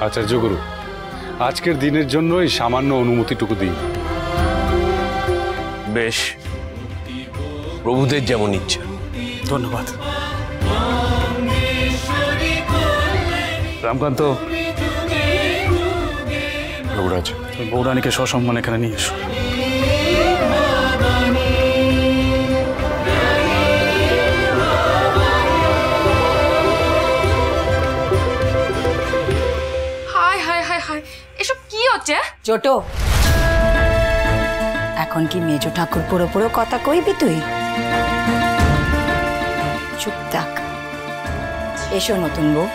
আচার্য গুরু, আজকের দিনের জন্য এই সামান্য অনুমতিটুকু দিন। বেশ, প্রভুদের যেমন ইচ্ছা। ধন্যবাদ। রামকান্ত, প্রভুরাজ, বৌরানীকে সসম্মান এখানে নিয়ে এসো। এসব কি হচ্ছে? ছোটো, এখন কি মেজো ঠাকুর পুরো কথা কইবি তুই? চুপ থাক। এসো নতুন বউ।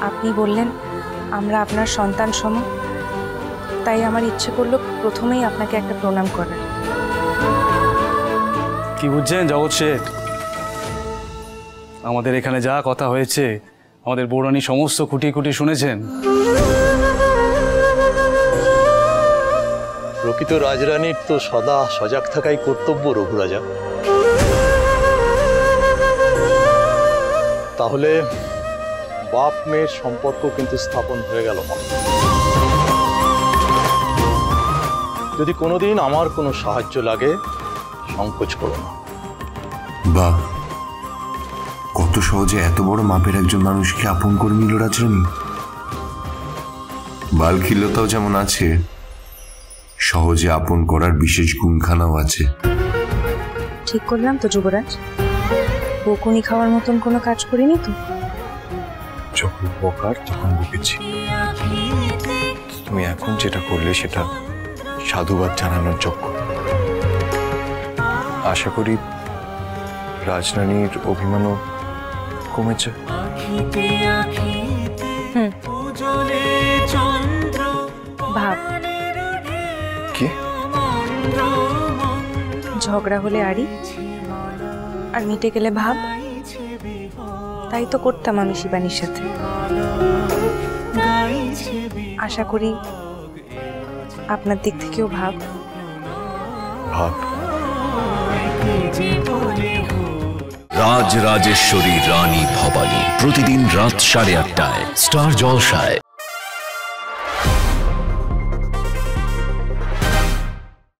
আপনি বললেন আমরা আপনার সন্তান সম, তাই আমার ইচ্ছে করলো প্রথমেই আপনাকে একটা প্রণাম করার। কি বুঝছেন জগৎ শেঠ? আমাদের এখানে যা কথা হয়েছে আমাদের বৌরানী সমস্ত খুঁটি খুঁটি শুনেছেন। প্রকৃত রাজরানীর তো সদা সজাগ থাকাই কর্তব্য রঘুরাজা। তাহলে বাপ মেয়ের সম্পর্ক কিন্তু স্থাপন হয়ে গেল। যদি কোনোদিন আমার কোনো সাহায্য লাগে সংকোচ করো না। বাহ, কত সহজে এত বড় মাপের একজন মানুষকে আপন করে নিল রাজরানী। বালখিল্যতাও যেমন আছে, সহজে আপন করার বিশেষ গুণখানাও আছে। ঠিক করলাম তো যুবরাজ? বকুনি খাওয়ার মতন কোনো কাজ করিনি তো? যখন বকার তখন বকেছি। তুমি এখন যেটা করলে সেটা সাধুবাদ জানানোর যোগ্য। আশা করি রাজরানীর অভিমানও কমেছে। ভাব কি? ঝগড়া হলে আড়ি, আর মিটে গেলে ভাব। তাই তো করতাম আমি শিবানীর সাথে। আশা করি আপনার দিক থেকেও ভাব। ভাব। রাজরাজেশ্বরী রানী ভবানী প্রতিদিন রাত 8:30টায় স্টার জলসায়।